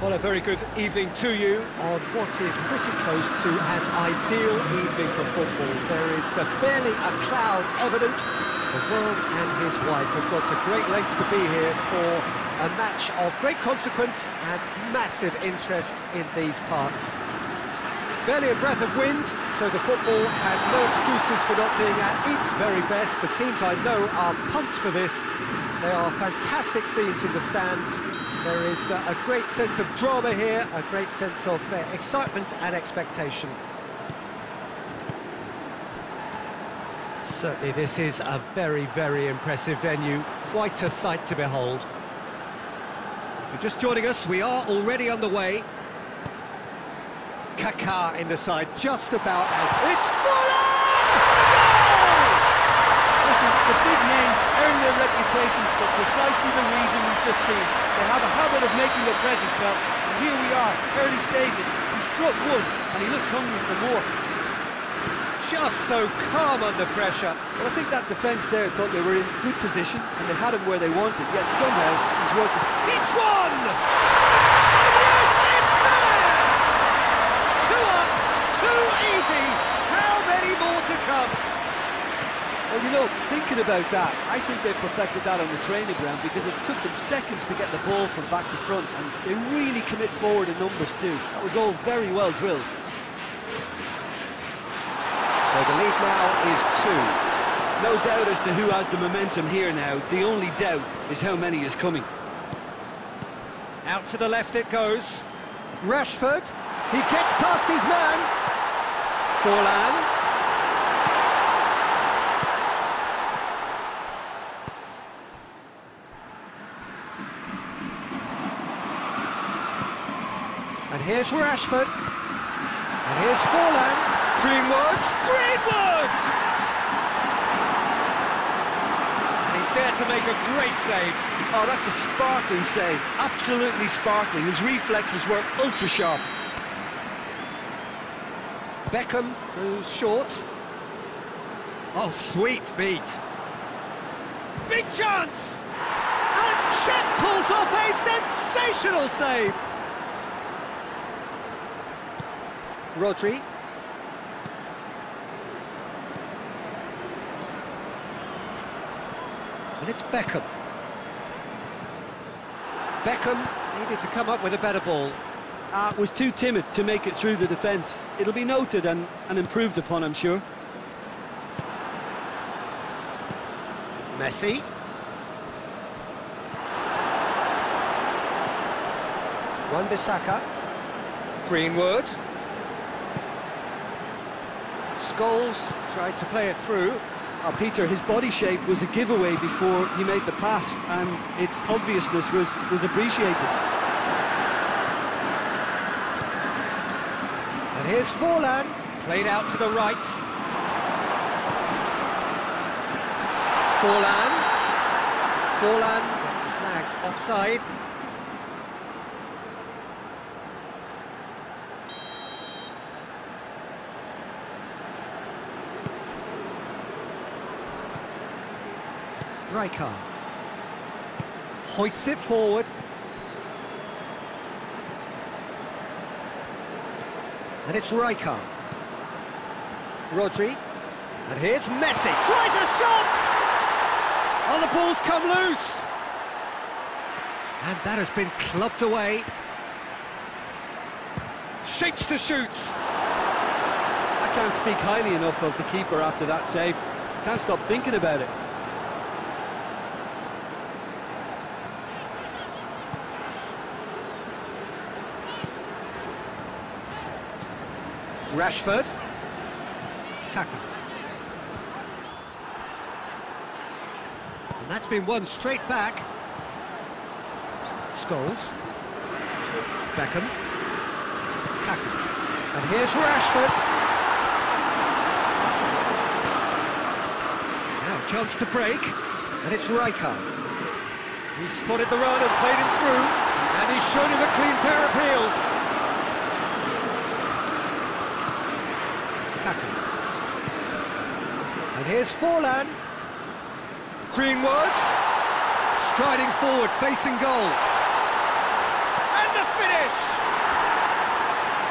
Well, a very good evening to you on what is pretty close to an ideal evening for football. There is barely a cloud evident. The world and his wife have gone to great lengths to be here for a match of great consequence and massive interest in these parts. Barely a breath of wind, so the football has no excuses for not being at its very best. The teams I know are pumped for this. There are fantastic scenes in the stands. There is a great sense of drama here, a great sense of excitement and expectation. Certainly this is a very, very impressive venue, quite a sight to behold. If you're just joining us, we are already underway. Kaká in the side, just about as... It's Fuller! Listen, the big names earn their reputations for precisely the reason we've just seen. They have a habit of making their presence felt, and here we are, early stages. He struck one, and he looks hungry for more. Just so calm under pressure. Well, I think that defence there thought they were in good position, and they had him where they wanted, yet somehow he's worked the... It's one! Yes, it's there! Two up, too easy. How many more to come? Well, you know, thinking about that, I think they perfected that on the training ground because it took them seconds to get the ball from back to front, and they really commit forward in numbers too. That was all very well drilled. So the lead now is 2. No doubt as to who has the momentum here now. The only doubt is how many is coming. Out to the left it goes. Rashford, he gets past his man. Forlan. And here's Rashford. And here's Forlan. Greenwood! Greenwood! And he's there to make a great save. Oh, that's a sparkling save. Absolutely sparkling. His reflexes were ultra sharp. Beckham goes short. Oh, sweet feet. Big chance! And Chet pulls off a sensational save. Rodri. And it's Beckham. Beckham needed to come up with a better ball. Was too timid to make it through the defence. It'll be noted and improved upon, I'm sure. Messi. Wan-Bissaka. Greenwood. Scholes tried to play it through. Peter, his body shape was a giveaway before he made the pass, and its obviousness was appreciated. And here's Forlan, played out to the right. Forlan gets flagged offside. Rijkaard hoists it forward. And it's Rijkaard. Rodri. And here's Messi. Tries a shot! Oh, the ball's come loose. And that has been clubbed away. Shapes to shoot. I can't speak highly enough of the keeper after that save. Can't stop thinking about it. Rashford. Kaká. And that's been won straight back. Scholes. Beckham. Kaká. And here's Rashford. Now chance to break. And it's Rijkaard. He spotted the run and played him through. And he's shown him a clean pair of heels. And here's Forlan. Greenwood. Striding forward, facing goal. And the finish!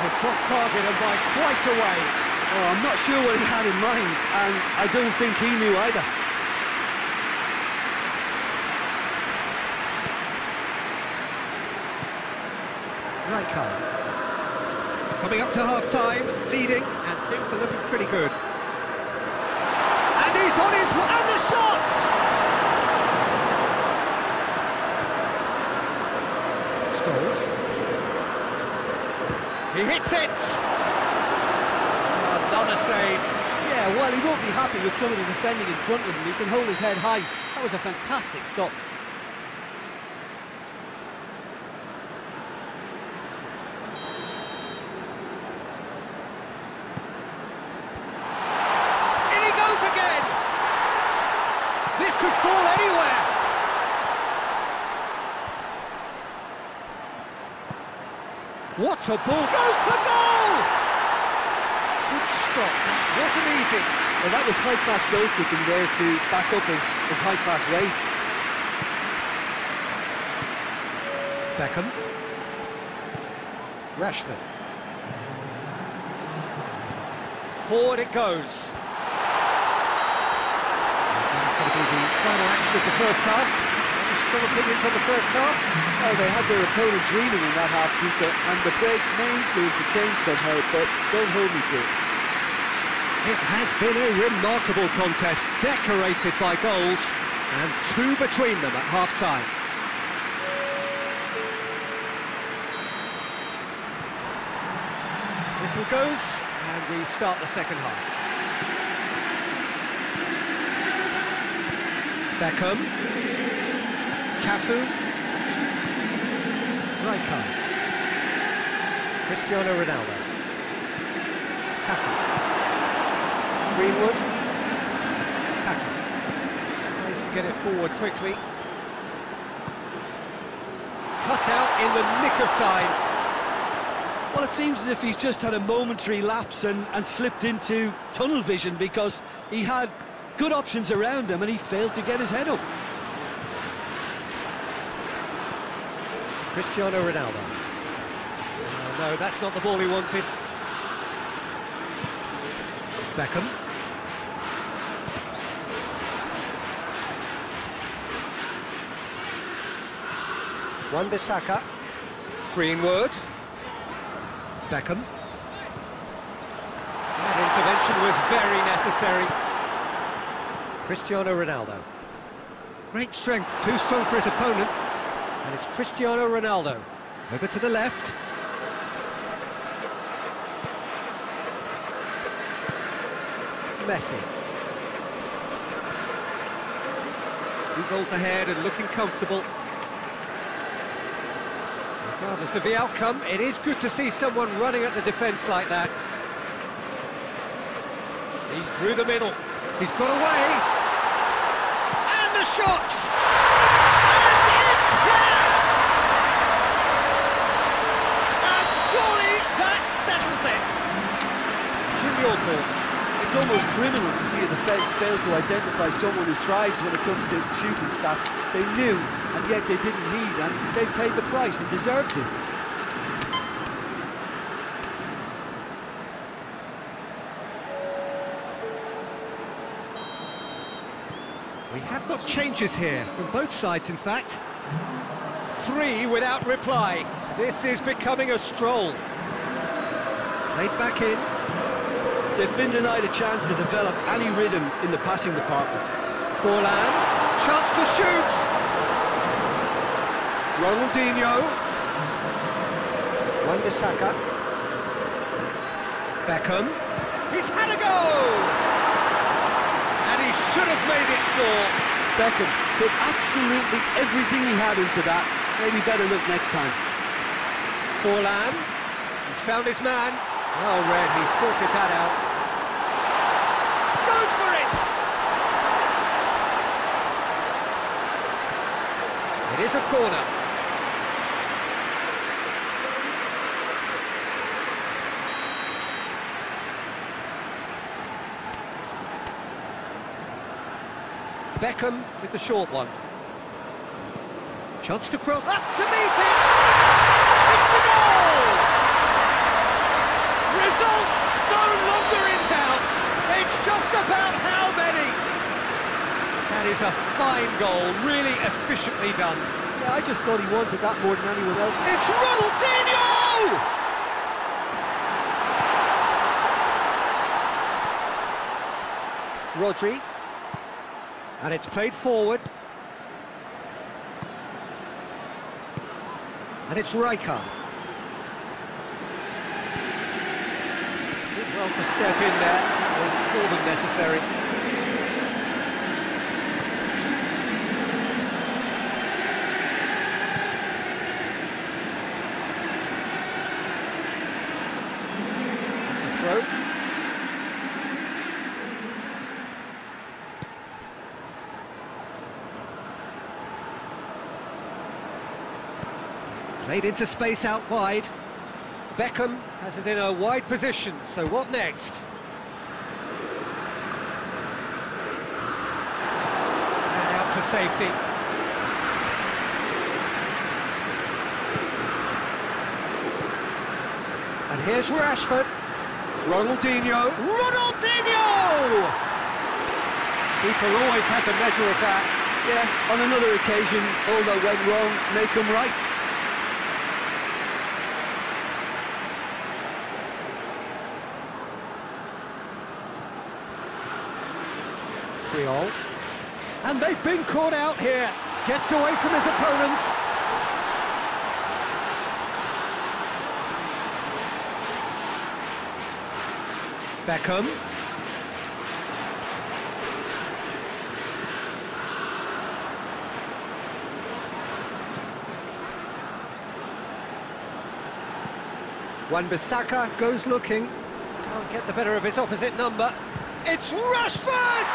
It's off target and by quite a way. Oh, I'm not sure what he had in mind, and I don't think he knew either. Rspa. Coming up to half-time, leading, and things are looking pretty good. And he's on his... and the shot! Scholes. He hits it! Another save. Yeah, well, he won't be happy with some of the defending in front of him. He can hold his head high. That was a fantastic stop. This could fall anywhere. What a ball. Goes for goal! Good stop. That wasn't easy. Well, that was high-class goalkeeping there to back up his high-class rage. Beckham. Rashford. Forward it goes. Going to be the final action of the first half. Any strong opinions on the first half? Well, they had their opponents reeling in that half, Peter, and the break may influence a change somehow, but don't hold me to it. It has been a remarkable contest, decorated by goals, and two between them at half-time. Whistle goes, and we start the second half. Beckham, Cafu, Rspa, Cristiano Ronaldo, Kaká, Greenwood, Kaká, tries to get it forward quickly, cut out in the nick of time. Well, it seems as if he's just had a momentary lapse and slipped into tunnel vision, because he had good options around him and he failed to get his head up. Cristiano Ronaldo. No, that's not the ball he wanted. Beckham. Wan-Bissaka. Greenwood. Beckham. That intervention was very necessary. Cristiano Ronaldo. Great strength, too strong for his opponent. And it's Cristiano Ronaldo. Over to the left. Messi. 2 goals ahead and looking comfortable. Regardless of the outcome, it is good to see someone running at the defence like that. He's through the middle. He's got away. And the shot! And it's there! And surely that settles it. Jim, your thoughts? It's almost criminal to see a defence fail to identify someone who thrives when it comes to shooting stats. They knew, and yet they didn't heed, and they've paid the price and deserved to. We have got changes here, from both sides in fact. 3 without reply. This is becoming a stroll. Played back in. They've been denied a chance to develop any rhythm in the passing department. Forlan, chance to shoot! Ronaldinho. Wan-Bissaka. Beckham. He's had a go! And he should have made it 4. Beckham put absolutely everything he had into that. Maybe better look next time. Forlan. He's found his man. Oh, Red, he sorted that out. Goes for it! It is a corner. Beckham with the short one. Chance to cross. Up to meet it! It's an goal, really efficiently done. Yeah, I just thought he wanted that more than anyone else. It's Ronaldinho! Rodri. And it's played forward. And it's Rijkaard. Did well to step in there. That was more than necessary. It's a throw. Played into space out wide. Beckham has it in a wide position, so what next? And out to safety. And here's Rashford. Ronaldinho. Ronaldinho! Keeper always had the measure of that. Yeah, on another occasion, all that went wrong, make them right. Triol. And they've been caught out here. Gets away from his opponents. Beckham. Wan-Bissaka goes looking. Can't get the better of his opposite number. It's Rashford!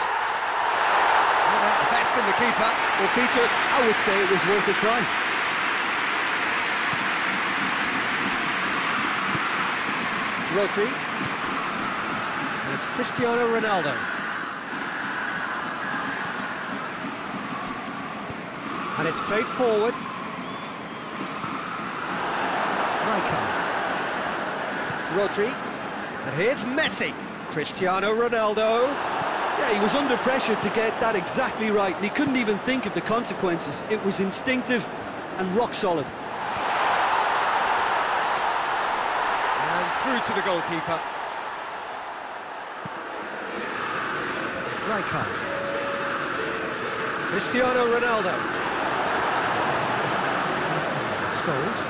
The best in the keeper. Well, Peter, I would say it was worth a try. Rodri. And it's Cristiano Ronaldo. And it's played forward. Rijkaard. Rodri. And here's Messi. Cristiano Ronaldo. Yeah, he was under pressure to get that exactly right, and he couldn't even think of the consequences. It was instinctive and rock solid. And through to the goalkeeper. Rijkaard. Cristiano Ronaldo. Scholes.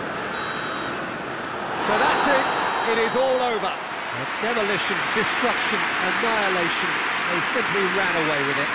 So that's it. It is all over. Demolition, destruction, annihilation. They simply ran away with it.